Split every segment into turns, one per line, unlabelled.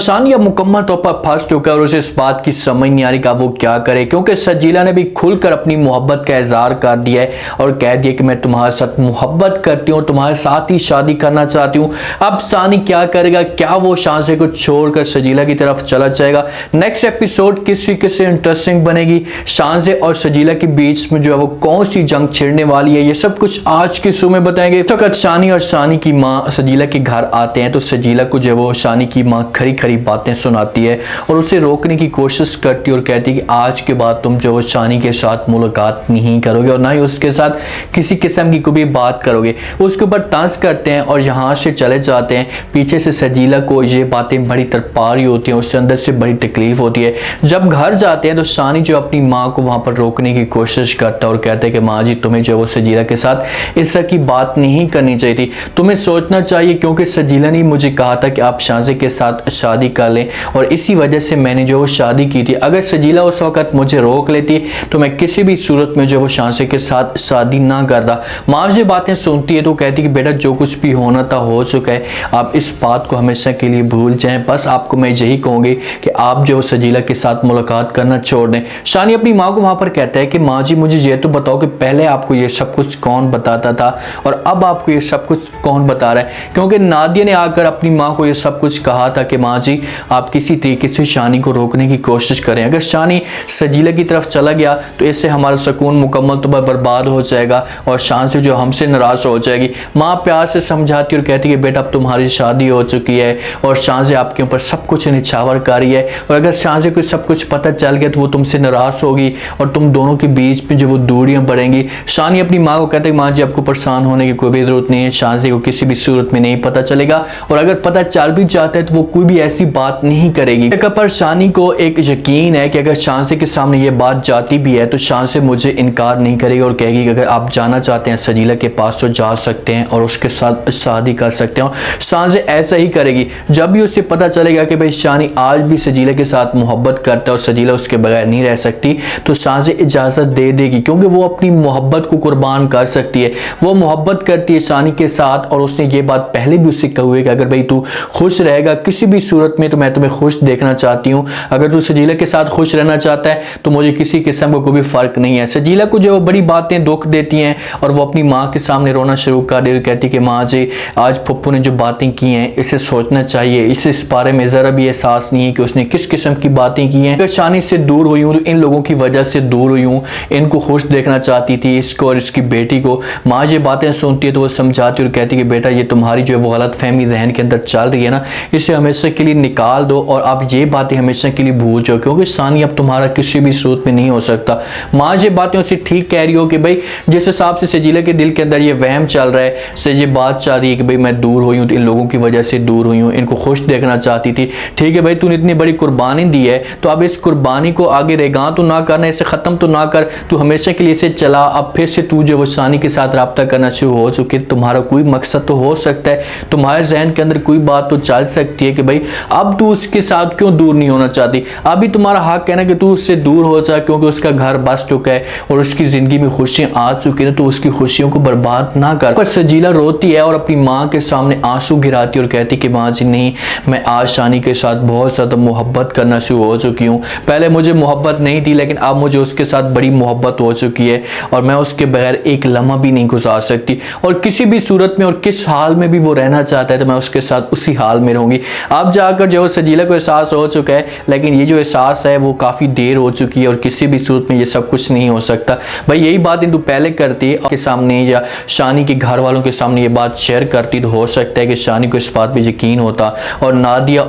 Shania मुकम्मल तौर पर फंस चुका है और उसे इस बात की समझ नहीं आ रही कि वो क्या करे, क्योंकि सजीला ने भी खुलकर अपनी मोहब्बत का इजहार कर दिया है और कह दिया कि मैं तुम्हारे साथ मोहब्बत करती हूँ, तुम्हारे साथ ही शादी करना चाहती हूँ। अब सानी क्या करेगा? क्या वो शांसे को छोड़कर सजीला की तरफ चला जाएगा? नेक्स्ट एपिसोड किस तरीके से इंटरेस्टिंग बनेगी, शांसे और सजीला के बीच में जो है वो कौन सी जंग छिड़ने वाली है, ये सब कुछ आज के शो में बताएंगे। तो अगर शानी और शानी की माँ सजीला के घर आते हैं तो सजीला को जो है वो शानी की माँ खरी खरी बातें सुनाती है और उसे रोकने की कोशिश करती है और कहती है कि आज के बाद तुम जो शानी के साथ मुलाकात नहीं करोगे और ना ही उसके साथ किसी किस्म की कोई बात करोगे। उसके ऊपर तंज करते हैं और यहाँ से चले जाते हैं। पीछे से सजीला को ये बातें बड़ी तरपा रही होती हैं, उससे अंदर से बड़ी तकलीफ होती है। जब घर जाते हैं तो शानी जो अपनी माँ को वहाँ पर रोकने की कोशिश करता है और कहते हैं कि माँ जी तुम्हें जो वो सजीला के साथ इस तरह की बात नहीं करनी चाहिए थी, तुम्हें सोचना चाहिए, क्योंकि सजीला ने मुझे कहा था कि आप शांसे के साथ शादी कर लें और इसी वजह से मैंने जो वो शादी की थी। अगर सजीला उस वक्त मुझे रोक लेती तो मैं किसी भी सूरत में जो वो शांसे के साथ शादी ना करता। माँ ये बातें सुनती है तो कहती है कि बेटा जो कुछ भी होना था हो चुका है, आप इस बात को हमेशा के लिए भूल जाएं। बस आपको मैं यही कहूँगी कि आप जो सजीला के साथ मुलाकात करना छोड़ दें। शानी अपनी माँ को वहाँ पर कहता है कि माँ जी मुझे ये तो बताओ कि पहले आपको ये सब कुछ कौन बताता था और अब आपको ये सब कुछ कौन बता रहा है, क्योंकि नादिया ने आकर अपनी माँ को ये सब कुछ कहा था कि माँ जी आप किसी तरीके से शानी को रोकने की कोशिश करें। अगर शानी सजीला की तरफ चला गया तो इससे हमारा सुकून मुकम्मल तौर पर बर्बाद हो जाएगा और शान से जो हमसे नाराज हो जाएगी। माँ प्यार से समझाती और कहती है कि बेटा अब तुम्हारी शादी हो चुकी है और शान से आपके ऊपर सब कुछ निछावर कर रही है और अगर शान से कुछ सब कुछ पता चल गया तो वो तुमसे नाराज होगी और तुम दोनों के बीच में जो वो दूरियां बढ़ेंगी। शानी अपनी माँ को कहते हैं माँ जी आपको परेशान होने की कोई भी जरूरत नहीं है, शान से को किसी भी सूरत में नहीं पता चलेगा और अगर पता चल भी जाता है तो वो कोई भी ऐसी बात नहीं करेगी। पर शानी को एक यकीन है कि अगर शांसे के सामने ये बात जाती भी है तो शांसे मुझे इनकार नहीं करेगी और कहेगी कि अगर आप जाना चाहते हैं सजीला के पास तो जा सकते हैं और उसके साथ शादी कर सकते हैं। शांसे ऐसा ही करेगी। जब भी उसे पता चलेगा कि भाई शानी आज भी सजीला के साथ मोहब्बत करता है और सजीला उसके बगैर नहीं रह सकती तो शांसे इजाज़त दे देगी, क्योंकि वो अपनी मोहब्बत को कुर्बान कर सकती है। वो मोहब्बत करती है शानी के साथ और उसने ये बात पहले भी उससे कही है कि अगर भाई तू खुश रहेगा किसी भी सूरत में तो मैं तुम्हें खुश देखना चाहती हूँ, अगर तू सजीला के साथ खुश रहना चाहता है तो मुझे किसी किस्म का कोई भी फर्क नहीं है। सजीला को जो बड़ी बातें दुख देती हैं और वो अपनी माँ के सामने रोना शुरू कर दे, कहती है कि माँ जी आज पप्पू ने जो बातें की हैं इसे सोचना चाहिए, इसे इस बारे में ज़रा भी एहसास नहीं है कि उसने किस किस्म की बातें की हैं। अगर शानी से दूर हुई हूँ तो इन लोगों की वजह से दूर हुई हूँ, इनको खुश देखना चाहती थी इसको और इसकी बेटी को। माँ ये बातें सुनती है तो वो समझाती और कहती है कि बेटा ये तुम्हारी जो वो गलत फहमी जहन के अंदर चल रही है ना, इसे हमेशा के लिए निकाल दो और आप ये बातें हमेशा के लिए भूल जाओ, क्योंकि शानी अब तुम्हारा किसी भी सूरत में नहीं हो सकता। माँ ये बातें उसे ठीक कह रही हो कि भाई जिस हिसाब से सजीला के दिल के अंदर ये वहम चल रहा है, से ये बात चाह रही है कि भाई मैं दूर हुई हूँ तो इन लोगों की वजह से दूर हुई हूँ, इनको खुश देखना चाहती थी। ठीक है भाई तूने इतनी बड़ी कुर्बानी दी है तो अब इस कुर्बानी को आगे रेगां तो ना करना, इसे ख़त्म तो ना कर, तू हमेशा के लिए इसे चला। अब फिर से तू जो वो शानी के साथ रब्ता करना शुरू हो चुके, तुम्हारा कोई मकसद तो हो सकता है, तुम्हारे जहन के अंदर कोई बात तो चल सकती है कि भाई अब तू उसके साथ क्यों दूर नहीं होना चाहती। अभी तुम्हारा हक है ना कि तू उससे दूर हो जा, क्योंकि उसका घर बस चुका है और उसकी जिंदगी में खुशियां आ चुकी है, तो उसकी खुशियों को बर्बाद ना कर। पर सजीला रोती है और अपनी माँ के सामने आंसू गिराती और कहती कि माँ जी नहीं, मैं आज शानी के साथ बहुत ज़्यादा मोहब्बत करना शुरू हो चुकी हूँ। पहले मुझे मोहब्बत नहीं थी लेकिन अब मुझे उसके साथ बड़ी मोहब्बत हो चुकी है और मैं उसके बगैर एक लम्हा भी नहीं गुजार सकती और किसी भी सूरत में और किस हाल में भी वो रहना चाहता है तो मैं उसके साथ उसी हाल में रहूँगी। अब जाकर जो सजीला को एहसास हो चुका है, लेकिन ये जो एहसास है वो काफ़ी देर हो चुकी है और किसी भी सूरत में ये सब कुछ नहीं हो सकता। भाई यही बात तू पहले करती के सामने या शानी के घर वालों के सामने ये बात शेयर करती तो हो सकता है कि शानी को इस बात पे यकीन होता और नादिया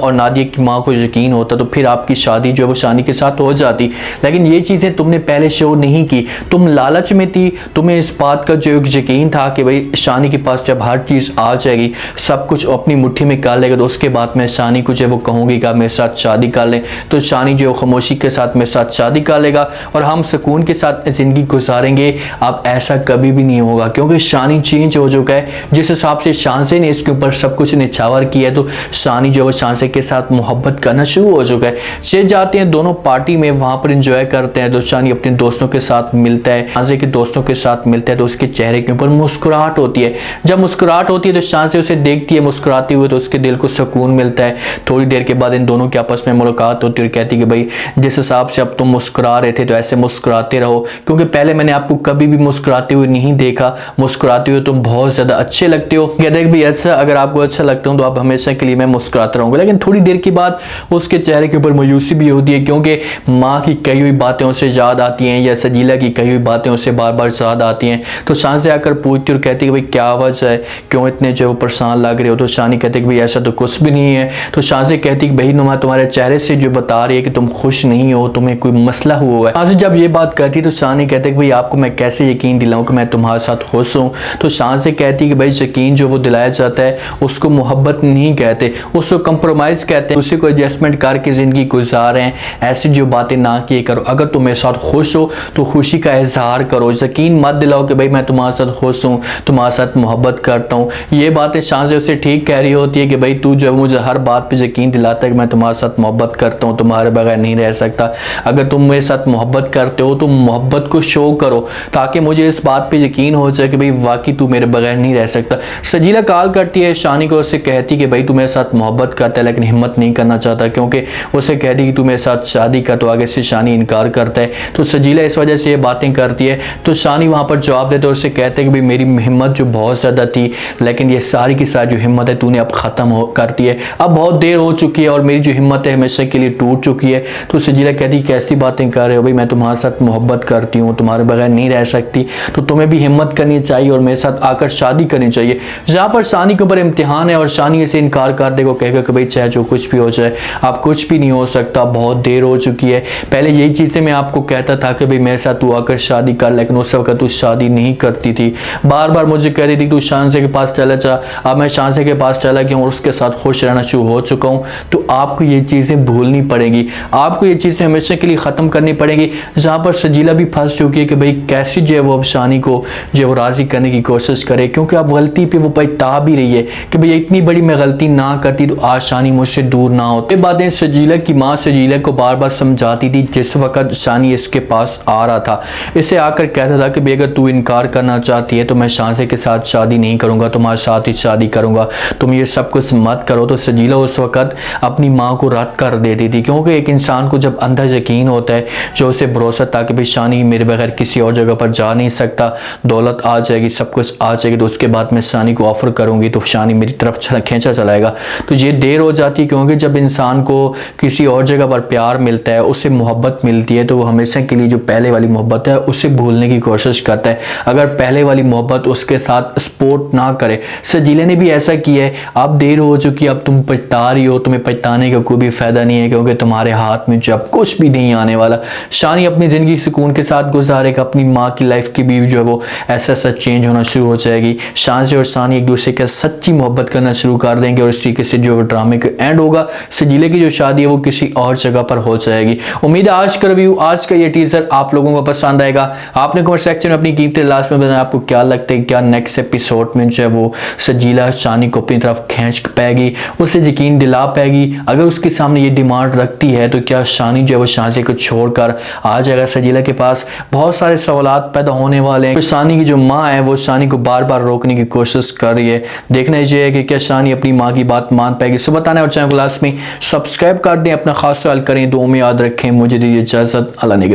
की माँ को यकीन होता तो फिर आपकी शादी जो है वो शानी के साथ हो जाती। लेकिन ये चीज़ें तुमने पहले शो नहीं की, तुम लालच में थी, तुम्हें इस बात का जो यकीन था कि भाई शानी के पास जब हर चीज़ आ जाएगी सब कुछ अपनी मुट्ठी में कर लेगा तो उसके बाद मैं शानी को जो वो कहूँगी कि मेरे साथ शादी कर लें, तो शानी जो खामोशी के साथ मेरे साथ शादी कर लेगा और हम सुकून के साथ ज़िंदगी गुजारेंगे। अब ऐसा कभी भी नहीं होगा क्योंकि शानी चेंज हो चुका है। जिस हिसाब से शांसे ने इसके ऊपर सब कुछ निछावर किया है तो शानी जो है शांसे के साथ मोहब्बत करना शुरू हो चुका है। से जाते हैं दोनों पार्टी में, वहाँ पर इंजॉय करते हैं तो शानी अपने दोस्तों के साथ मिलता है, शांसे के दोस्तों के साथ मिलता है तो उसके चेहरे के ऊपर मुस्कुराहट होती है। जब मुस्कुराहट होती है तो शांसे उसे देखती है मुस्कुराते हुए तो उसके दिल को सुकून मिलता है। थोड़ी देर के बाद इन दोनों के आपस में मुलाकात होती है और कहती कि भाई जिस हिसाब से अब तुम मुस्कुरा रहे थे तो ऐसे मुस्कुराते रहो, क्योंकि पहले मैंने आपको कभी भी मुस्कुराते हुए नहीं देखा, मुस्कुराते हुए तुम बहुत ज्यादा अच्छे लगते हो। कहते हैं भाई अच्छा, अगर आपको अच्छा लगता हूं तो आप हमेशा के लिए मैं मुस्कुराता रहूंगा। लेकिन थोड़ी देर के बाद उसके चेहरे के ऊपर मायूसी भी होती है, क्योंकि माँ की कही हुई बातें उसे याद आती हैं या सजीला की कही हुई बातें उसे बार बार याद आती हैं। तो शान से आकर पूछती और कहती है भाई क्या वजह है, क्यों इतने जो परेशान लग रहे हो। तो शानी कहते कि भाई ऐसा तो कुछ भी नहीं है। तो शान से कहती कि भाई नुमा तुम्हारे चेहरे से जो बता रही है कि तुम खुश नहीं हो, तुम्हें कोई मसला हुआ है। शान से जब ये बात कहती तो शानी कहते कि भाई आपको मैं कैसे यकीन दिलाऊं कि मैं तुम्हारे साथ खुश हूं। तो शान से कहती कि भाई यकीन जो वो दिलाया जाता है उसको मोहब्बत नहीं कहते, उसको कंप्रोमाइज कहते हैं। उसी को एडजस्टमेंट करके जिंदगी गुजारें, ऐसी जो बातें ना किए करो। अगर तुम मेरे साथ खुश हो तो खुशी का इजहार करो, यकीन मत दिलाओ कि भाई मैं तुम्हारे साथ खुश हूँ, तुम्हारे साथ मोहब्बत करता हूँ। ये बातें शान से उसे ठीक कह रही होती है कि भाई तू जो मुझे हर बात पे यकीन दिलाता है कि मैं तुम्हारे साथ मोहब्बत करता हूँ, तुम्हारे बगैर नहीं रह सकता। अगर तुम मेरे साथ मोहब्बत करते हो तो मोहब्बत को शो करो ताकि मुझे इस बात पे यकीन हो जाए कि भाई वाकई तू मेरे बगैर नहीं रह सकता। सजीला कॉल करती है शानी को, उससे कहती कि भाई तू मेरे साथ मोहब्बत करता है लेकिन हिम्मत नहीं करना चाहता, क्योंकि उसे कहती कि तू मेरे साथ शादी कर। तो आगे से शानी इनकार करता है। तो सजीला इस वजह से ये बातें करती है। तो शानी वहां पर जवाब देते और उससे कहते हैं कि भाई मेरी हिम्मत जो बहुत ज्यादा थी, लेकिन ये सारी की सारी जो हिम्मत है तूने अब खत्म कर दी है, अब बहुत देर हो चुकी है और मेरी जो हिम्मत है हमेशा के लिए टूट चुकी है। तो सजीला कहती कैसी बातें कर रहे हो भाई, मैं तुम्हारे साथ मोहब्बत करती हूँ, तुम्हारे बगैर नहीं रह सकती, तो तुम्हें भी हिम्मत करनी चाहिए और मेरे साथ आकर शादी करनी चाहिए। जहां पर शानी के ऊपर इम्तिहान है और शानी इसे इनकार कर देगा, कहेगा कि भाई चाहे जो कुछ भी हो जाए आप कुछ भी नहीं हो सकता, बहुत देर हो चुकी है। पहले यही चीजें मैं आपको कहता था कि भाई मेरे साथ तू आकर शादी कर, लेकिन उस वक्त तू शादी नहीं करती थी, बार बार मुझे कह रही थी तू शानसे के पास चला जा। अब मैं शानसे के पास चला गया और उसके साथ खुश रहना शुरू हो चुका हूँ। तो आपको ये चीजें भूलनी पड़ेगी, आपको ये चीजें हमेशा के लिए खत्म करनी पड़ेगी। जहां पर सजीला भी फंस चुकी है कि भाई कैसे जो है वो अब शानी को जो वो राजी करने की कोशिश करे, क्योंकि अब गलती पे वो पछता भी रही है कि भाई इतनी बड़ी मैं गलती ना करती तो आज शानी मुझसे दूर ना होती। ये बातें सजीला की माँ सजीला को बार बार समझाती थी जिस वक्त शानी इसके पास आ रहा था। इसे आकर कहता था कि भाई अगर तू इनकार करना चाहती है तो मैं शानसे के साथ शादी नहीं करूंगा, तुम्हारे साथ ही शादी करूंगा, तुम ये सब कुछ मत करो। तो सजीला उस वक्त अपनी माँ को रद्द कर देती थी, क्योंकि एक इंसान को जब अंदर यकीन होता है, जो उसे भरोसा था कि भाई शानी मेरे बगैर किसी और जगह पर जा नहीं सकता, दौलत आ जाएगी, सब कुछ आ जाएगी, तो उसके बाद मैं शानी को ऑफर करूंगी तो शानी मेरी तरफ खींचा चलाएगा। तो ये देर हो जाती है, क्योंकि जब इंसान को किसी और जगह पर प्यार मिलता है, उससे मोहब्बत मिलती है, तो वो हमेशा के लिए जो पहले वाली मोहब्बत है उसे भूलने की कोशिश करता है। अगर पहले वाली मोहब्बत उसके साथ सपोर्ट ना करे, सजीले ने भी ऐसा किया है। अब देर हो चुकी है, अब तुम पछता रही हो, तुम्हें पछताने का कोई भी फायदा नहीं है, क्योंकि तुम्हारे हाथ में जब कुछ भी नहीं आने वाला। शानी अपनी जिंदगी सुकून के साथ गुजारेगा, अपनी माँ की लाइफ की भी जो है वो ऐसा ऐसा चेंज होना शुरू हो जाएगी। शान और शानी एक दूसरे के सच्ची मोहब्बत करना शुरू कर देंगे और इस तरीके से जो ड्रामे का एंड होगा, सजीले की जो शादी है वो किसी और जगह पर हो जाएगी। उम्मीद है आज का रिव्यू, आज का ये टीजर आप लोगों को पसंद आएगा। आपने कमेंट सेक्शन में अपनी कीमती लास्ट में बताया आपको क्या लगता है, क्या नेक्स्ट एपिसोड में जो है वो सजीला शानी को अपनी तरफ खींच पाएगी, उसे यकीन दिला पाएगी। अगर उसके सामने ये डिमांड रखती है तो क्या शानी जो है वो शानसे को छोड़कर आ जाएगा सजीला के पास। बहुत सारे सवालात पैदा होने वाले हैं। तो शानी की जो माँ है वो शानी को बार बार रोकने की कोशिश कर रही है। देखना ये है कि क्या शानी अपनी माँ की बात मान पाएगी। सब बताना और चैनल को लास्ट में सब्सक्राइब कर दें, अपना खास ख्याल करें, दुआ में याद रखें। मुझे दीजिए इजाजत, अल्लाह ने